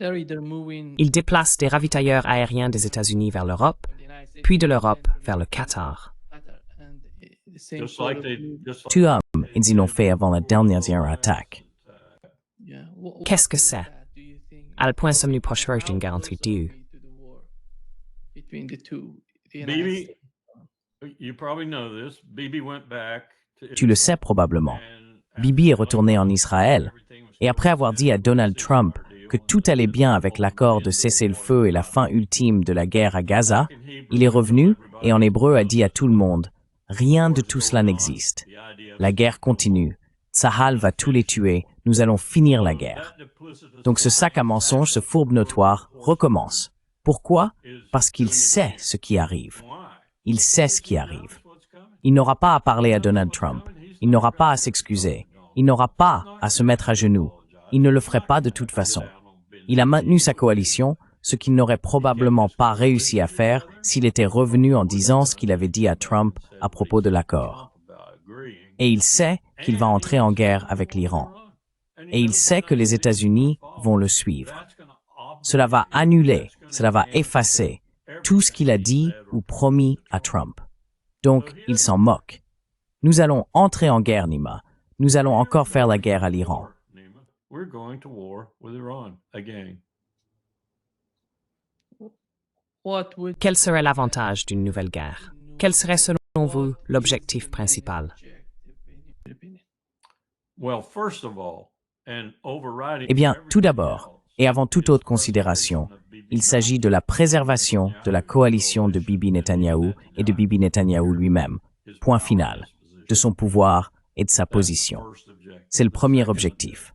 Ils déplacent des ravitailleurs aériens des États-Unis vers l'Europe, puis de l'Europe vers le Qatar. Tout comme ils l'ont fait avant la dernière attaque. Qu'est-ce que c'est? À quel point sommes-nous proches d'une guerre entre deux? Tu le sais probablement. Bibi est retourné en Israël et après avoir dit à Donald Trump que tout allait bien avec l'accord de cessez-le-feu et la fin ultime de la guerre à Gaza, il est revenu et en hébreu a dit à tout le monde « Rien de tout cela n'existe. La guerre continue. Tsahal va tous les tuer. Nous allons finir la guerre. » Donc ce sac à mensonges, ce fourbe notoire, recommence. Pourquoi? Parce qu'il sait ce qui arrive. Il sait ce qui arrive. Il n'aura pas à parler à Donald Trump. Il n'aura pas à s'excuser. Il n'aura pas à se mettre à genoux. Il ne le ferait pas de toute façon. Il a maintenu sa coalition, ce qu'il n'aurait probablement pas réussi à faire s'il était revenu en disant ce qu'il avait dit à Trump à propos de l'accord. Et il sait qu'il va entrer en guerre avec l'Iran. Et il sait que les États-Unis vont le suivre. Cela va annuler, cela va effacer tout ce qu'il a dit ou promis à Trump. Donc, il s'en moque. Nous allons entrer en guerre, Nima. Nous allons encore faire la guerre à l'Iran. Quel serait l'avantage d'une nouvelle guerre? Quel serait selon vous l'objectif principal? Eh bien, tout d'abord, et avant toute autre considération, il s'agit de la préservation de la coalition de Bibi Netanyahou et de Bibi Netanyahou lui-même, point final, de son pouvoir et de sa position. C'est le premier objectif.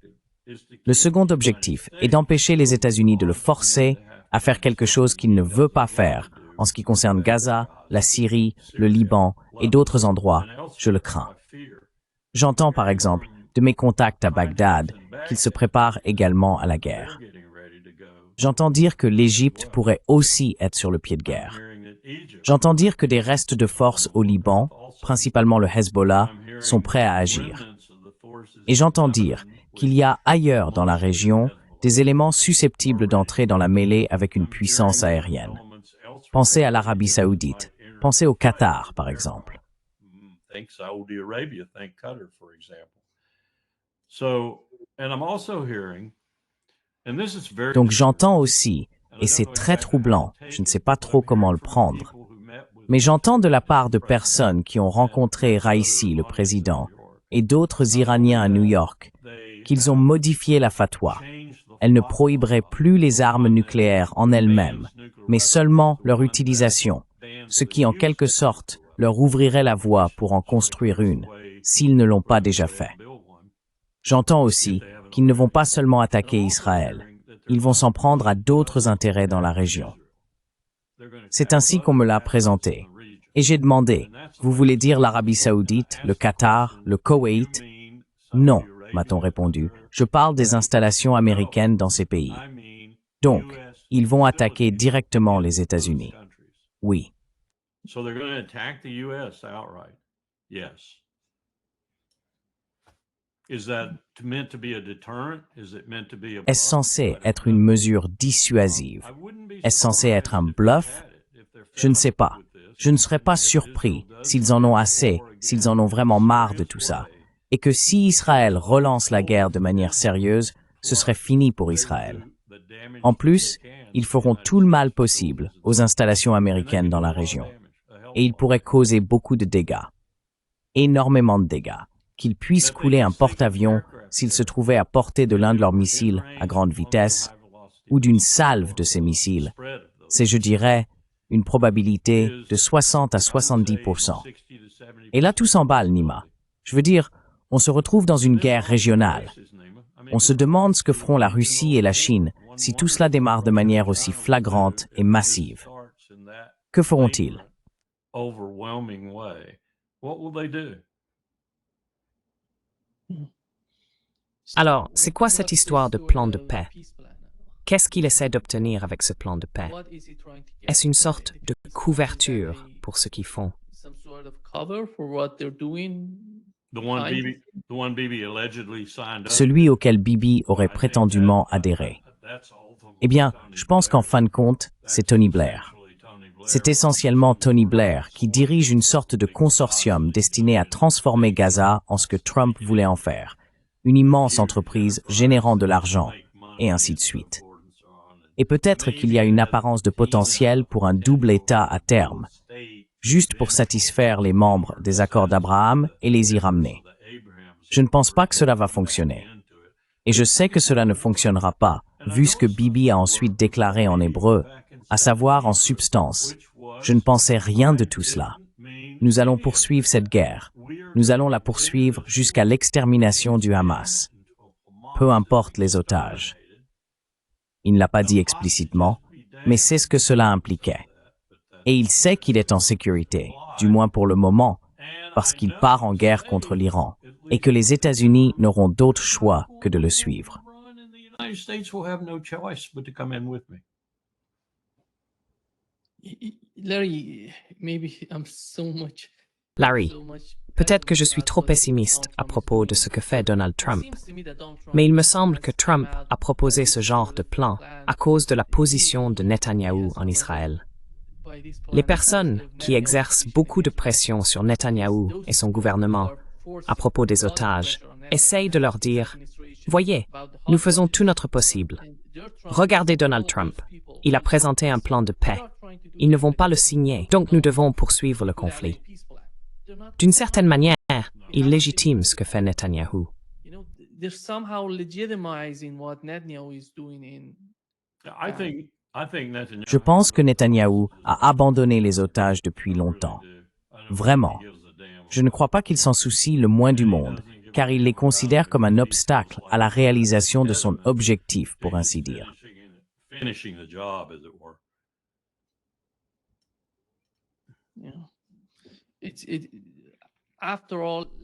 Le second objectif est d'empêcher les États-Unis de le forcer à faire quelque chose qu'il ne veut pas faire en ce qui concerne Gaza, la Syrie, le Liban et d'autres endroits, je le crains. J'entends par exemple de mes contacts à Bagdad qu'il se prépare également à la guerre. J'entends dire que l'Égypte pourrait aussi être sur le pied de guerre. J'entends dire que des restes de force au Liban, principalement le Hezbollah, sont prêts à agir. Et j'entends dire qu'il y a ailleurs dans la région des éléments susceptibles d'entrer dans la mêlée avec une puissance aérienne. Pensez à l'Arabie Saoudite, pensez au Qatar par exemple. Donc j'entends aussi, et c'est très troublant, je ne sais pas trop comment le prendre, mais j'entends de la part de personnes qui ont rencontré Raisi, le président, et d'autres Iraniens à New York, qu'ils ont modifié la fatwa. Elle ne prohiberait plus les armes nucléaires en elles-mêmes, mais seulement leur utilisation, ce qui en quelque sorte leur ouvrirait la voie pour en construire une, s'ils ne l'ont pas déjà fait. J'entends aussi qu'ils ne vont pas seulement attaquer Israël, ils vont s'en prendre à d'autres intérêts dans la région. C'est ainsi qu'on me l'a présenté. Et j'ai demandé, vous voulez dire l'Arabie Saoudite, le Qatar, le Koweït? Non, m'a-t-on répondu, je parle des installations américaines dans ces pays. Donc, ils vont attaquer directement les États-Unis. Oui. Est-ce censé être une mesure dissuasive? Est-ce censé être un bluff? Je ne sais pas. Je ne serais pas surpris s'ils en ont assez, s'ils en ont vraiment marre de tout ça. Et que si Israël relance la guerre de manière sérieuse, ce serait fini pour Israël. En plus, ils feront tout le mal possible aux installations américaines dans la région. Et ils pourraient causer beaucoup de dégâts. Énormément de dégâts. Qu'ils puissent couler un porte-avions s'ils se trouvaient à portée de l'un de leurs missiles à grande vitesse, ou d'une salve de ces missiles. C'est, je dirais, une probabilité de 60 à 70%. Et là, tout s'emballe, Nima. Je veux dire, on se retrouve dans une guerre régionale. On se demande ce que feront la Russie et la Chine si tout cela démarre de manière aussi flagrante et massive. Que feront-ils? Alors, c'est quoi cette histoire de plan de paix? Qu'est-ce qu'il essaie d'obtenir avec ce plan de paix? Est-ce une sorte de couverture pour ce qu'ils font? Celui auquel Bibi aurait prétendument adhéré. Eh bien, je pense qu'en fin de compte, c'est Tony Blair. C'est essentiellement Tony Blair qui dirige une sorte de consortium destiné à transformer Gaza en ce que Trump voulait en faire, une immense entreprise générant de l'argent, et ainsi de suite. Et peut-être qu'il y a une apparence de potentiel pour un double État à terme, juste pour satisfaire les membres des accords d'Abraham et les y ramener. Je ne pense pas que cela va fonctionner. Et je sais que cela ne fonctionnera pas, vu ce que Bibi a ensuite déclaré en hébreu, à savoir en substance. Je ne pensais rien de tout cela. Nous allons poursuivre cette guerre. Nous allons la poursuivre jusqu'à l'extermination du Hamas. Peu importe les otages. Il ne l'a pas dit explicitement, mais c'est ce que cela impliquait. Et il sait qu'il est en sécurité, du moins pour le moment, parce qu'il part en guerre contre l'Iran, et que les États-Unis n'auront d'autre choix que de le suivre. Larry, peut-être que je suis trop pessimiste à propos de ce que fait Donald Trump, mais il me semble que Trump a proposé ce genre de plan à cause de la position de Netanyahou en Israël. Les personnes qui exercent beaucoup de pression sur Netanyahou et son gouvernement à propos des otages essayent de leur dire « Voyez, nous faisons tout notre possible. Regardez Donald Trump, il a présenté un plan de paix. Ils ne vont pas le signer, donc nous devons poursuivre le conflit. » D'une certaine manière, il légitime ce que fait Netanyahou. Je pense que Netanyahou a abandonné les otages depuis longtemps. Vraiment. Je ne crois pas qu'il s'en soucie le moins du monde, car il les considère comme un obstacle à la réalisation de son objectif, pour ainsi dire.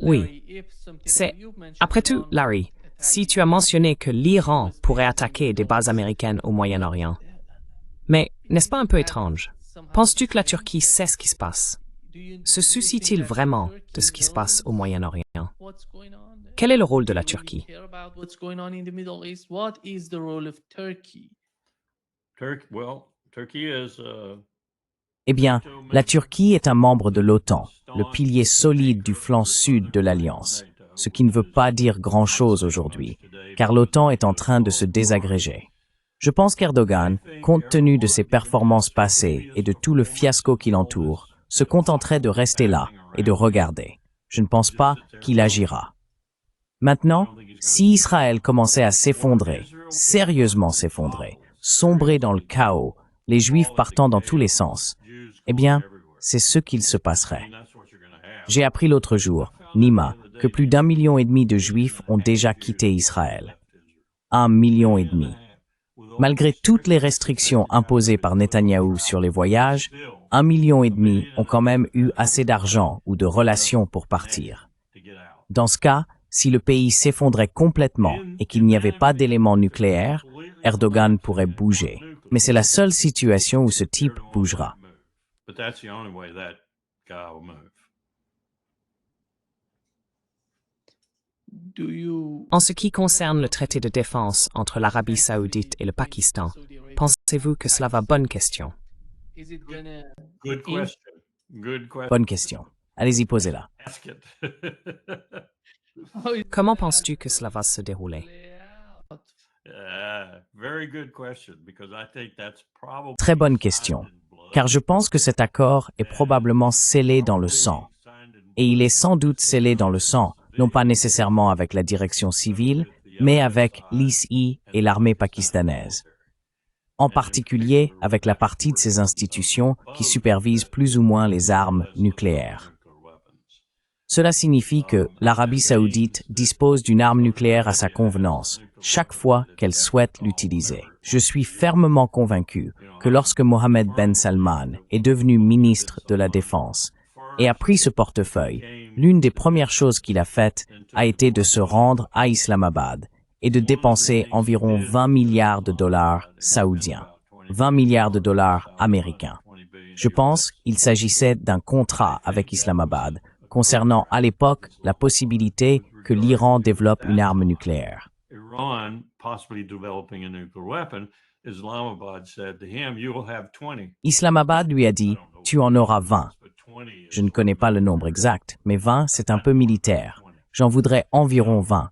Oui, c'est... Après tout, Larry, si tu as mentionné que l'Iran pourrait attaquer des bases américaines au Moyen-Orient, mais n'est-ce pas un peu étrange? Penses-tu que la Turquie sait ce qui se passe? Se soucie-t-il vraiment de ce qui se passe au Moyen-Orient? Quel est le rôle de la Turquie? Eh bien, la Turquie est un membre de l'OTAN, le pilier solide du flanc sud de l'Alliance, ce qui ne veut pas dire grand-chose aujourd'hui, car l'OTAN est en train de se désagréger. Je pense qu'Erdogan, compte tenu de ses performances passées et de tout le fiasco qui l'entoure, se contenterait de rester là et de regarder. Je ne pense pas qu'il agira. Maintenant, si Israël commençait à s'effondrer, sérieusement s'effondrer, sombrer dans le chaos, les Juifs partant dans tous les sens, eh bien, c'est ce qu'il se passerait. J'ai appris l'autre jour, Nima, que plus d'1,5 million de Juifs ont déjà quitté Israël. 1,5 million. Malgré toutes les restrictions imposées par Netanyahou sur les voyages, 1,5 million ont quand même eu assez d'argent ou de relations pour partir. Dans ce cas, si le pays s'effondrait complètement et qu'il n'y avait pas d'éléments nucléaires, Erdogan pourrait bouger. Mais c'est la seule situation où ce type bougera. En ce qui concerne le traité de défense entre l'Arabie saoudite et le Pakistan, pensez-vous que cela va? Bonne question. Bonne question. Allez-y, posez-la. Comment penses-tu que cela va se dérouler? Très bonne question, car je pense que cet accord est probablement scellé dans le sang. Et il est sans doute scellé dans le sang, non pas nécessairement avec la direction civile, mais avec l'ISI et l'armée pakistanaise. En particulier avec la partie de ces institutions qui supervisent plus ou moins les armes nucléaires. Cela signifie que l'Arabie saoudite dispose d'une arme nucléaire à sa convenance, chaque fois qu'elle souhaite l'utiliser. Je suis fermement convaincu que lorsque Mohammed Ben Salman est devenu ministre de la Défense et a pris ce portefeuille, l'une des premières choses qu'il a faites a été de se rendre à Islamabad et de dépenser environ 20 milliards de dollars saoudiens, 20 milliards de dollars américains. Je pense qu'il s'agissait d'un contrat avec Islamabad concernant à l'époque la possibilité que l'Iran développe une arme nucléaire. Islamabad lui a dit « Tu en auras 20 ». Je ne connais pas le nombre exact, mais 20, c'est un peu militaire. J'en voudrais environ 20.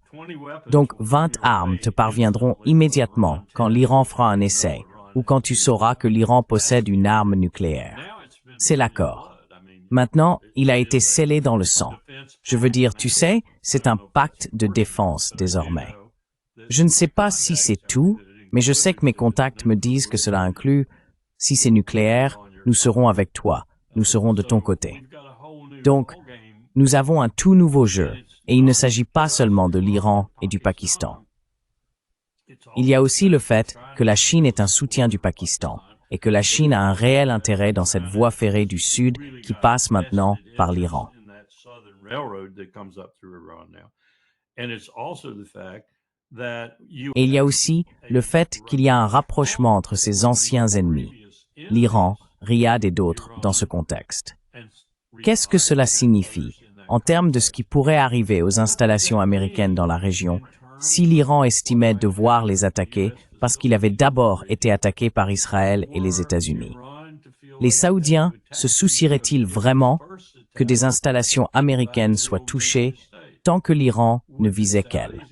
Donc 20 armes te parviendront immédiatement quand l'Iran fera un essai ou quand tu sauras que l'Iran possède une arme nucléaire. C'est l'accord. Maintenant, il a été scellé dans le sang. Je veux dire, tu sais, c'est un pacte de défense désormais. Je ne sais pas si c'est tout, mais je sais que mes contacts me disent que cela inclut « Si c'est nucléaire, nous serons avec toi, nous serons de ton côté ». Donc, nous avons un tout nouveau jeu, et il ne s'agit pas seulement de l'Iran et du Pakistan. Il y a aussi le fait que la Chine est un soutien du Pakistan, et que la Chine a un réel intérêt dans cette voie ferrée du Sud qui passe maintenant par l'Iran. Et il y a aussi le fait qu'il y a un rapprochement entre ces anciens ennemis, l'Iran, Riyad et d'autres, dans ce contexte. Qu'est-ce que cela signifie en termes de ce qui pourrait arriver aux installations américaines dans la région si l'Iran estimait devoir les attaquer parce qu'il avait d'abord été attaqué par Israël et les États-Unis? Les Saoudiens se soucieraient-ils vraiment que des installations américaines soient touchées tant que l'Iran ne visait qu'elles?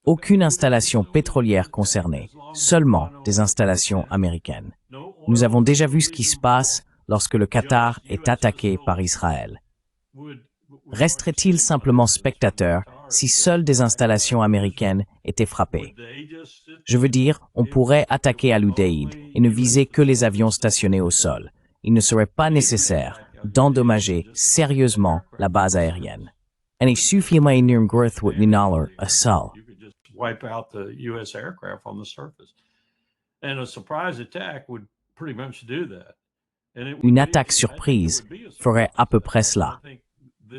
Aucune installation pétrolière concernée, seulement des installations américaines. Nous avons déjà vu ce qui se passe lorsque le Qatar est attaqué par Israël. Resterait-il simplement spectateur si seules des installations américaines étaient frappées? Je veux dire, on pourrait attaquer Al-Udeid et ne viser que les avions stationnés au sol. Il ne serait pas nécessaire d'endommager sérieusement la base aérienne. En il suffirait d'un gwerthwit ninaler à sol. Wipe out the U.S. aircraft on the surface. And a surprise attack would pretty much do that. Une attaque surprise ferait à peu près cela.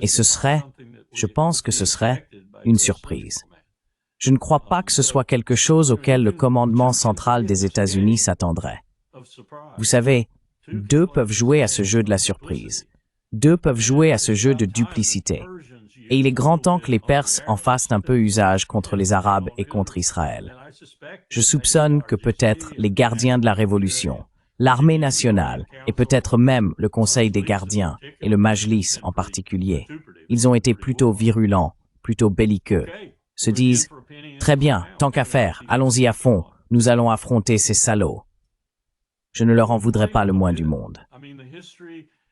Et ce serait, je pense que ce serait, une surprise. Je ne crois pas que ce soit quelque chose auquel le commandement central des États-Unis s'attendrait. Vous savez, deux peuvent jouer à ce jeu de la surprise. Deux peuvent jouer à ce jeu de duplicité. Et il est grand temps que les Perses en fassent un peu usage contre les Arabes et contre Israël. Je soupçonne que peut-être les gardiens de la Révolution, l'armée nationale et peut-être même le Conseil des gardiens et le Majlis en particulier, ils ont été plutôt virulents, plutôt belliqueux, se disent « Très bien, tant qu'à faire, allons-y à fond, nous allons affronter ces salauds. » Je ne leur en voudrais pas le moins du monde.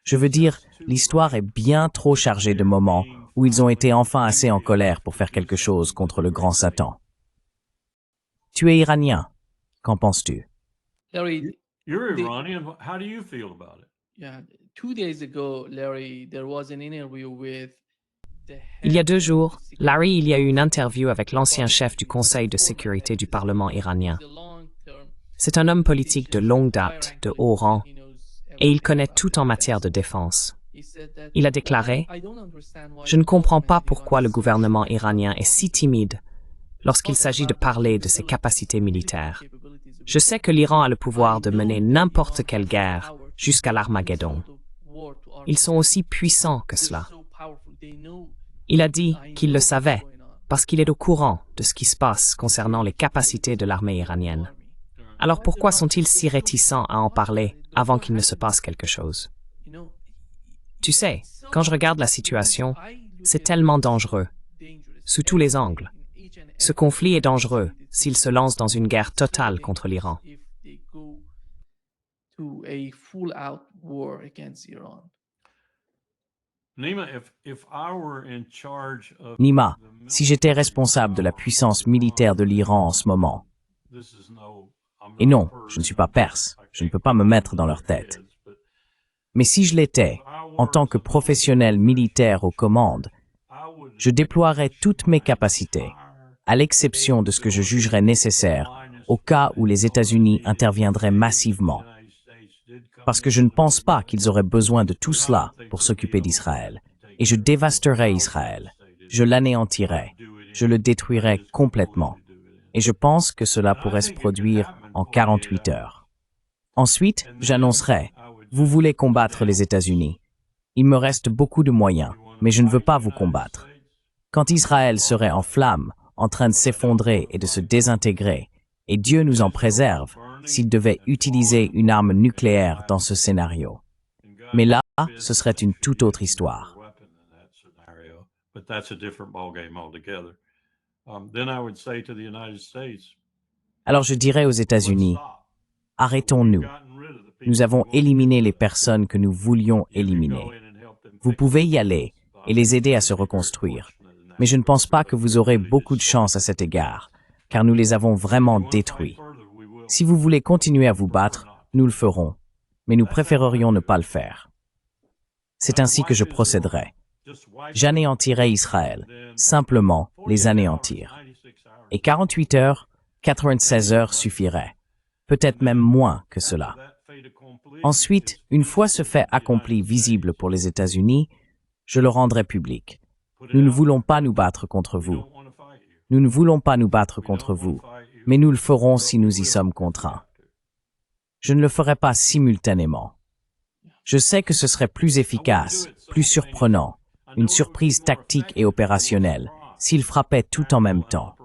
Je veux dire, l'histoire est bien trop chargée de moments où ils ont été enfin assez en colère pour faire quelque chose contre le grand Satan. Tu es iranien. Qu'en penses-tu? Larry, you're Iranian. How do you feel about it? Yeah, 2 days ago, Larry, there was an interview with Il y a 2 jours, Larry, il y a eu une interview avec l'ancien chef du Conseil de sécurité du Parlement iranien. C'est un homme politique de longue date, de haut rang, et il connaît tout en matière de défense. Il a déclaré « Je ne comprends pas pourquoi le gouvernement iranien est si timide lorsqu'il s'agit de parler de ses capacités militaires. Je sais que l'Iran a le pouvoir de mener n'importe quelle guerre jusqu'à l'Armageddon. Ils sont aussi puissants que cela. » Il a dit qu'il le savait parce qu'il est au courant de ce qui se passe concernant les capacités de l'armée iranienne. Alors pourquoi sont-ils si réticents à en parler avant qu'il ne se passe quelque chose? Tu sais, quand je regarde la situation, c'est tellement dangereux, sous tous les angles. Ce conflit est dangereux s'il se lance dans une guerre totale contre l'Iran. Nima, si j'étais responsable de la puissance militaire de l'Iran en ce moment, et non, je ne suis pas perse, je ne peux pas me mettre dans leur tête. Mais si je l'étais, en tant que professionnel militaire aux commandes, je déploierais toutes mes capacités, à l'exception de ce que je jugerais nécessaire, au cas où les États-Unis interviendraient massivement. Parce que je ne pense pas qu'ils auraient besoin de tout cela pour s'occuper d'Israël. Et je dévasterais Israël. Je l'anéantirais. Je le détruirais complètement. Et je pense que cela pourrait se produire en 48 heures. Ensuite, j'annoncerais, vous voulez combattre les États-Unis. Il me reste beaucoup de moyens, mais je ne veux pas vous combattre. Quand Israël serait en flammes, en train de s'effondrer et de se désintégrer, et Dieu nous en préserve s'il devait utiliser une arme nucléaire dans ce scénario. Mais là, ce serait une toute autre histoire. Alors je dirais aux États-Unis, arrêtons-nous. Nous avons éliminé les personnes que nous voulions éliminer. Vous pouvez y aller et les aider à se reconstruire. Mais je ne pense pas que vous aurez beaucoup de chance à cet égard, car nous les avons vraiment détruits. Si vous voulez continuer à vous battre, nous le ferons, mais nous préférerions ne pas le faire. C'est ainsi que je procéderai. J'anéantirai Israël, simplement les anéantir. Et 48 heures, 96 heures suffiraient, peut-être même moins que cela. Ensuite, une fois ce fait accompli visible pour les États-Unis, je le rendrai public. Nous ne voulons pas nous battre contre vous. Nous ne voulons pas nous battre contre vous, mais nous le ferons si nous y sommes contraints. Je ne le ferai pas simultanément. Je sais que ce serait plus efficace, plus surprenant, une surprise tactique et opérationnelle, s'ils frappaient tout en même temps.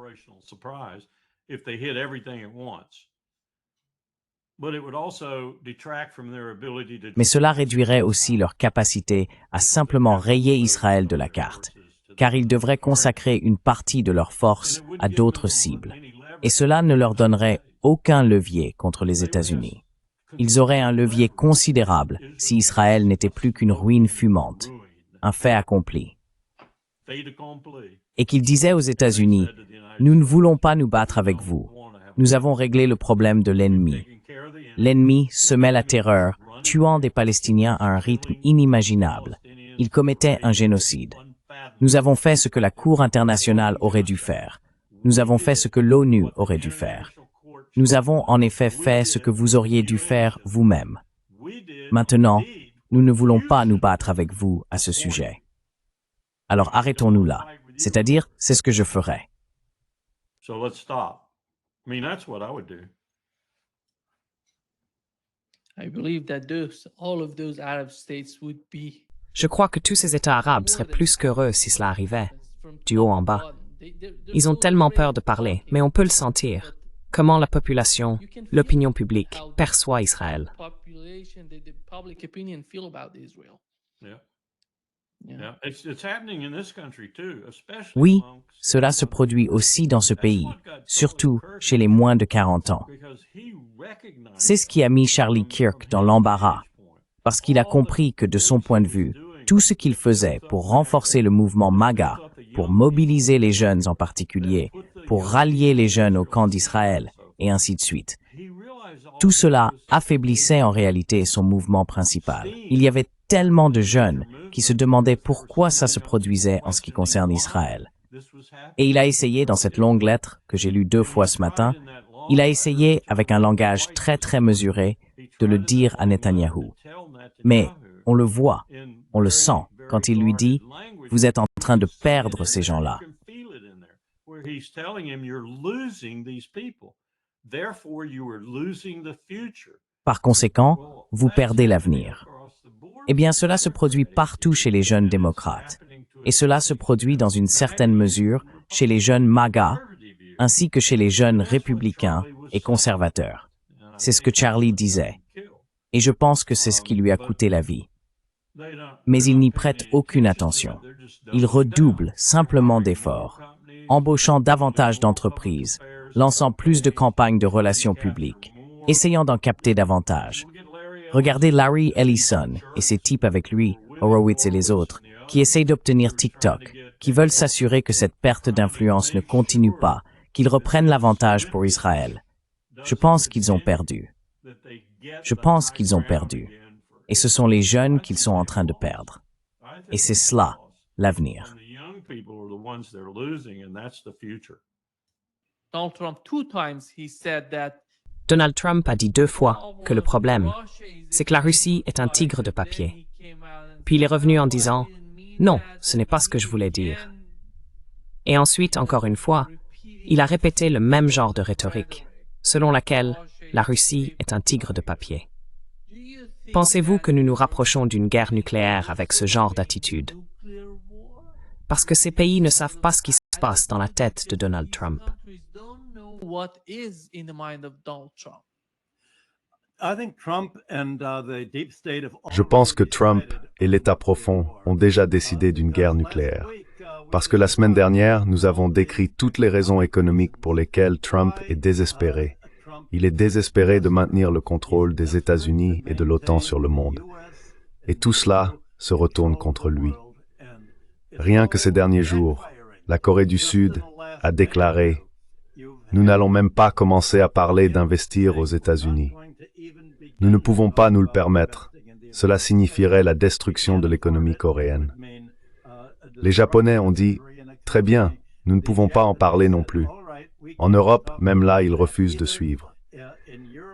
Mais cela réduirait aussi leur capacité à simplement rayer Israël de la carte, car ils devraient consacrer une partie de leurs forces à d'autres cibles. Et cela ne leur donnerait aucun levier contre les États-Unis. Ils auraient un levier considérable si Israël n'était plus qu'une ruine fumante, un fait accompli. Et qu'ils disaient aux États-Unis, « Nous ne voulons pas nous battre avec vous. Nous avons réglé le problème de l'ennemi. L'ennemi semait la terreur, tuant des Palestiniens à un rythme inimaginable. Il commettait un génocide. Nous avons fait ce que la Cour internationale aurait dû faire. Nous avons fait ce que l'ONU aurait dû faire. Nous avons en effet fait ce que vous auriez dû faire vous-même. Maintenant, nous ne voulons pas nous battre avec vous à ce sujet. Alors arrêtons-nous là. C'est-à-dire, c'est ce que je ferai. Je crois que tous ces États arabes seraient plus qu'heureux si cela arrivait, du haut en bas. Ils ont tellement peur de parler, mais on peut le sentir. Comment la population, l'opinion publique, perçoit Israël. Oui, cela se produit aussi dans ce pays, surtout chez les moins de 40 ans. C'est ce qui a mis Charlie Kirk dans l'embarras, parce qu'il a compris que de son point de vue, tout ce qu'il faisait pour renforcer le mouvement MAGA, pour mobiliser les jeunes en particulier, pour rallier les jeunes au camp d'Israël, et ainsi de suite. Tout cela affaiblissait en réalité son mouvement principal. Il y avait tellement de jeunes qui se demandaient pourquoi ça se produisait en ce qui concerne Israël. Et il a essayé, dans cette longue lettre que j'ai lue 2 fois ce matin, il a essayé, avec un langage très mesuré, de le dire à Netanyahou. Mais on le voit, on le sent, quand il lui dit « Vous êtes en train de perdre ces gens-là ». Par conséquent, vous perdez l'avenir. Eh bien, cela se produit partout chez les jeunes démocrates. Et cela se produit dans une certaine mesure chez les jeunes MAGA, ainsi que chez les jeunes républicains et conservateurs. C'est ce que Charlie disait. Et je pense que c'est ce qui lui a coûté la vie. Mais il n'y prête aucune attention. Il redouble simplement d'efforts, embauchant davantage d'entreprises, lançant plus de campagnes de relations publiques, essayant d'en capter davantage. Regardez Larry Ellison et ses types avec lui, Horowitz et les autres, qui essayent d'obtenir TikTok, qui veulent s'assurer que cette perte d'influence ne continue pas, qu'ils reprennent l'avantage pour Israël. Je pense qu'ils ont perdu. Je pense qu'ils ont perdu. Et ce sont les jeunes qu'ils sont en train de perdre. Et c'est cela, l'avenir. Donald Trump a dit 2 fois que le problème, c'est que la Russie est un tigre de papier. Puis il est revenu en disant « Non, ce n'est pas ce que je voulais dire ». Et ensuite, encore une fois, il a répété le même genre de rhétorique, selon laquelle la Russie est un tigre de papier. Pensez-vous que nous nous rapprochons d'une guerre nucléaire avec ce genre d'attitude? Parce que ces pays ne savent pas ce qui se passe dans la tête de Donald Trump. Countries don't know what is in the mind of Donald Trump. Je pense que Trump et l'État profond ont déjà décidé d'une guerre nucléaire. Parce que la semaine dernière, nous avons décrit toutes les raisons économiques pour lesquelles Trump est désespéré. Il est désespéré de maintenir le contrôle des États-Unis et de l'OTAN sur le monde. Et tout cela se retourne contre lui. Rien que ces derniers jours, la Corée du Sud a déclaré « Nous n'allons même pas commencer à parler d'investir aux États-Unis. Nous ne pouvons pas nous le permettre. Cela signifierait la destruction de l'économie coréenne. » Les Japonais ont dit « Très bien, nous ne pouvons pas en parler non plus. » En Europe, même là, ils refusent de suivre.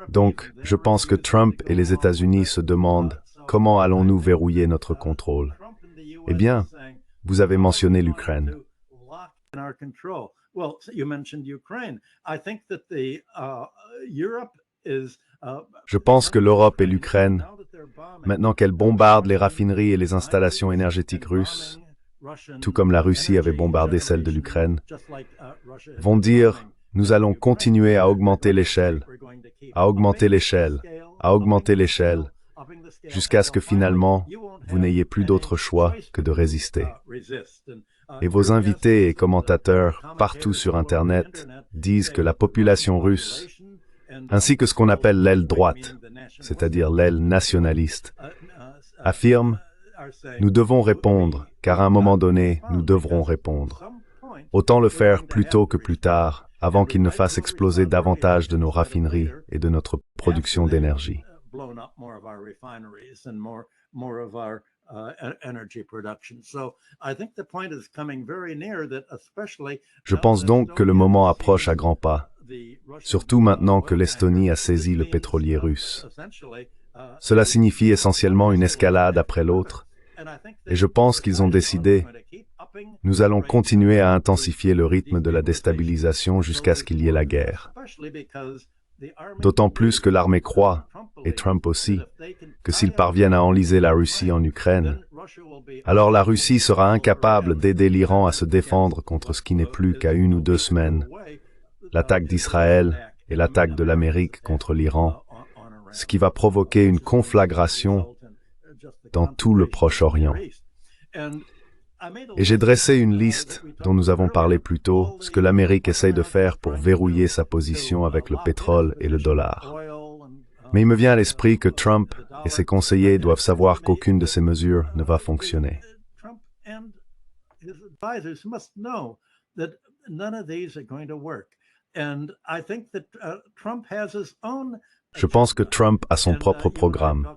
Donc, je pense que Trump et les États-Unis se demandent « Comment allons-nous verrouiller notre contrôle ?» Eh bien, vous avez mentionné l'Ukraine. Je pense que l'Europe et l'Ukraine, maintenant qu'elles bombardent les raffineries et les installations énergétiques russes, tout comme la Russie avait bombardé celle de l'Ukraine, vont dire « Nous allons continuer à augmenter l'échelle, à augmenter l'échelle, à augmenter l'échelle, jusqu'à ce que finalement, vous n'ayez plus d'autre choix que de résister. » Et vos invités et commentateurs partout sur Internet disent que la population russe, ainsi que ce qu'on appelle l'aile droite, c'est-à-dire l'aile nationaliste, affirme « Nous devons répondre, car à un moment donné, nous devrons répondre. Autant le faire plus tôt que plus tard, avant qu'il ne fasse exploser davantage de nos raffineries et de notre production d'énergie. » Je pense donc que le moment approche à grands pas, surtout maintenant que l'Estonie a saisi le pétrolier russe. Cela signifie essentiellement une escalade après l'autre, et je pense qu'ils ont décidé « Nous allons continuer à intensifier le rythme de la déstabilisation jusqu'à ce qu'il y ait la guerre. » D'autant plus que l'armée croit, et Trump aussi, que s'ils parviennent à enliser la Russie en Ukraine, alors la Russie sera incapable d'aider l'Iran à se défendre contre ce qui n'est plus qu'à 1 ou 2 semaines, l'attaque d'Israël et l'attaque de l'Amérique contre l'Iran, ce qui va provoquer une conflagration dans tout le Proche-Orient. Et j'ai dressé une liste dont nous avons parlé plus tôt, ce que l'Amérique essaye de faire pour verrouiller sa position avec le pétrole et le dollar. Mais il me vient à l'esprit que Trump et ses conseillers doivent savoir qu'aucune de ces mesures ne va fonctionner. Je pense que Trump a son propre programme.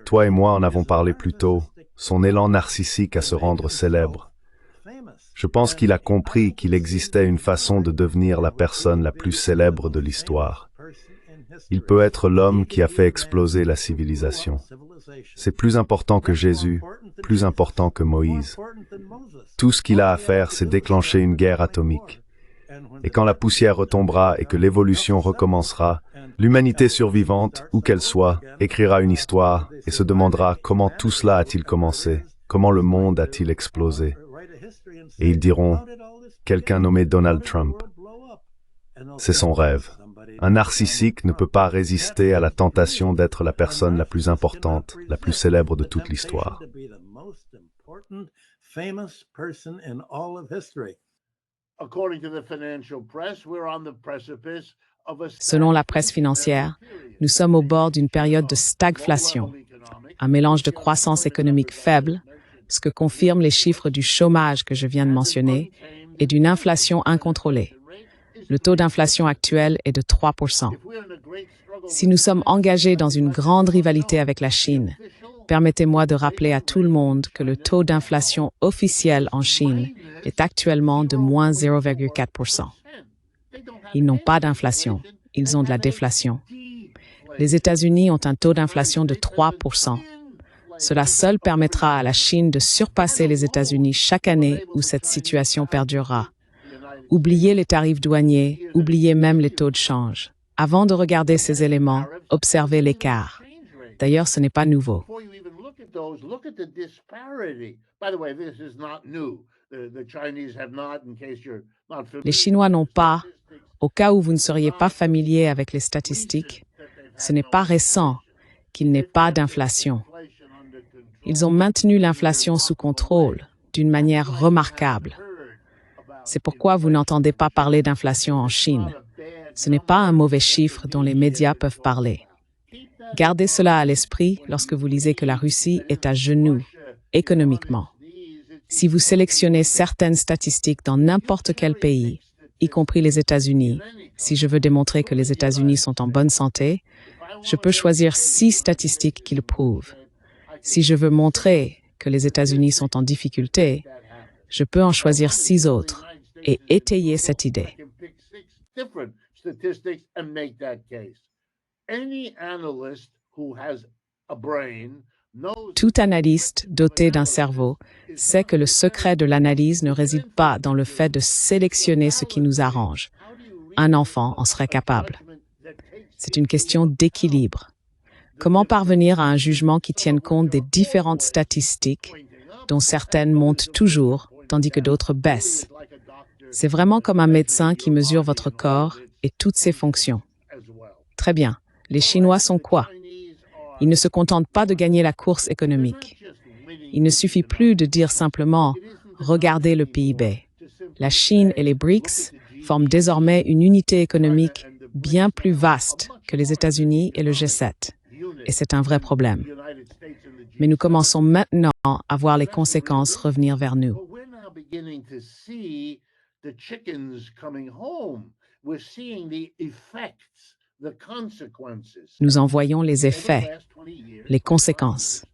Toi et moi en avons parlé plus tôt, son élan narcissique à se rendre célèbre. Je pense qu'il a compris qu'il existait une façon de devenir la personne la plus célèbre de l'histoire. Il peut être l'homme qui a fait exploser la civilisation. C'est plus important que Jésus, plus important que Moïse. Tout ce qu'il a à faire, c'est déclencher une guerre atomique. Et quand la poussière retombera et que l'évolution recommencera, l'humanité survivante, où qu'elle soit, écrira une histoire et se demandera comment tout cela a-t-il commencé, comment le monde a-t-il explosé. Et ils diront, quelqu'un nommé Donald Trump. C'est son rêve. Un narcissique ne peut pas résister à la tentation d'être la personne la plus importante, la plus célèbre de toute l'histoire. Selon la presse financière, nous sommes au bord d'une période de stagflation, un mélange de croissance économique faible, ce que confirment les chiffres du chômage que je viens de mentionner, et d'une inflation incontrôlée. Le taux d'inflation actuel est de 3%. Si nous sommes engagés dans une grande rivalité avec la Chine, permettez-moi de rappeler à tout le monde que le taux d'inflation officiel en Chine est actuellement de moins 0,4%. Ils n'ont pas d'inflation, ils ont de la déflation. Les États-Unis ont un taux d'inflation de 3%. Cela seul permettra à la Chine de surpasser les États-Unis chaque année où cette situation perdurera. Oubliez les tarifs douaniers, oubliez même les taux de change. Avant de regarder ces éléments, observez l'écart. D'ailleurs, ce n'est pas nouveau. Les Chinois n'ont pas, au cas où vous ne seriez pas familier avec les statistiques, ce n'est pas récent qu'il n'ait pas d'inflation. Ils ont maintenu l'inflation sous contrôle d'une manière remarquable. C'est pourquoi vous n'entendez pas parler d'inflation en Chine. Ce n'est pas un mauvais chiffre dont les médias peuvent parler. Gardez cela à l'esprit lorsque vous lisez que la Russie est à genoux économiquement. Si vous sélectionnez certaines statistiques dans n'importe quel pays, y compris les États-Unis, si je veux démontrer que les États-Unis sont en bonne santé, je peux choisir 6 statistiques qui le prouvent. Si je veux montrer que les États-Unis sont en difficulté, je peux en choisir 6 autres et étayer cette idée. Tout analyste doté d'un cerveau sait que le secret de l'analyse ne réside pas dans le fait de sélectionner ce qui nous arrange. Un enfant en serait capable. C'est une question d'équilibre. Comment parvenir à un jugement qui tienne compte des différentes statistiques, dont certaines montent toujours, tandis que d'autres baissent? C'est vraiment comme un médecin qui mesure votre corps et toutes ses fonctions. Très bien. Les Chinois sont quoi? Ils ne se contentent pas de gagner la course économique. Il ne suffit plus de dire simplement « regardez le PIB ». La Chine et les BRICS forment désormais une unité économique bien plus vaste que les États-Unis et le G7. Et c'est un vrai problème. Mais nous commençons maintenant à voir les conséquences revenir vers nous. Nous en voyons les effets, les conséquences.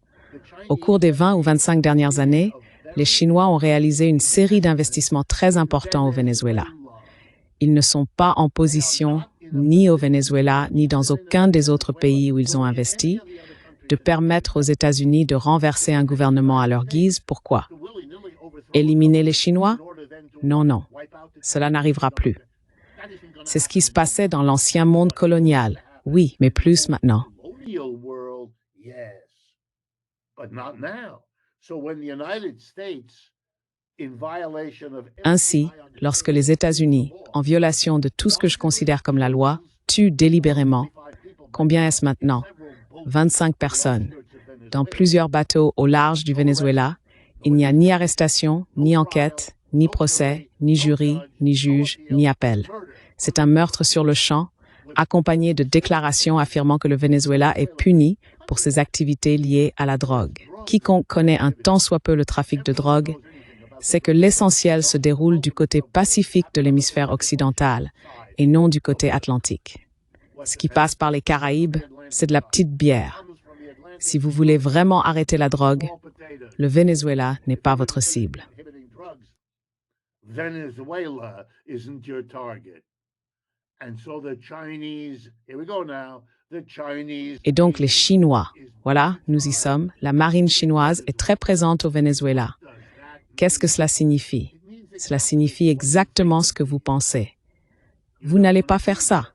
Au cours des 20 ou 25 dernières années, les Chinois ont réalisé une série d'investissements très importants au Venezuela. Ils ne sont pas en position, ni au Venezuela, ni dans aucun des autres pays où ils ont investi, de permettre aux États-Unis de renverser un gouvernement à leur guise. Pourquoi? Éliminer les Chinois? Non, non. Cela n'arrivera plus. C'est ce qui se passait dans l'ancien monde colonial. Oui, mais plus maintenant. Ainsi, lorsque les États-Unis, en violation de tout ce que je considère comme la loi, tuent délibérément, combien est-ce maintenant? 25 personnes. Dans plusieurs bateaux au large du Venezuela, il n'y a ni arrestation, ni enquête, ni procès, ni jury, ni juge, ni appel. C'est un meurtre sur le champ, accompagné de déclarations affirmant que le Venezuela est puni pour ses activités liées à la drogue. Quiconque connaît un tant soit peu le trafic de drogue sait que l'essentiel se déroule du côté pacifique de l'hémisphère occidental et non du côté atlantique. Ce qui passe par les Caraïbes, c'est de la petite bière. Si vous voulez vraiment arrêter la drogue, le Venezuela n'est pas votre cible. Venezuela isn't your target. And so the Chinese, here we go now, the Chinese. Et donc les Chinois, voilà, nous y sommes, la marine chinoise est très présente au Venezuela. Qu'est-ce que cela signifie? Cela signifie exactement ce que vous pensez. Vous n'allez pas faire ça.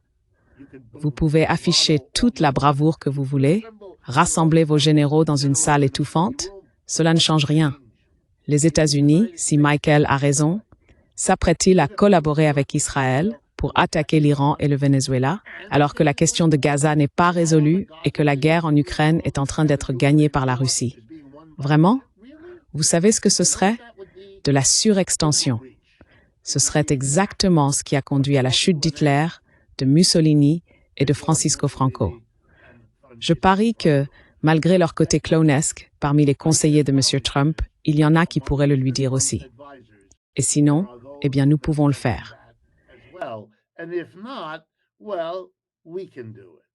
Vous pouvez afficher toute la bravoure que vous voulez, rassembler vos généraux dans une salle étouffante, cela ne change rien. Les États-Unis, si Michael a raison, s'apprêtent-ils à collaborer avec Israël pour attaquer l'Iran et le Venezuela, alors que la question de Gaza n'est pas résolue et que la guerre en Ukraine est en train d'être gagnée par la Russie? Vraiment? Vous savez ce que ce serait? De la surextension. Ce serait exactement ce qui a conduit à la chute d'Hitler, de Mussolini et de Francisco Franco. Je parie que, malgré leur côté clownesque, parmi les conseillers de M. Trump, il y en a qui pourraient le lui dire aussi. Et sinon, eh bien, nous pouvons le faire. And if not, well, we can do it.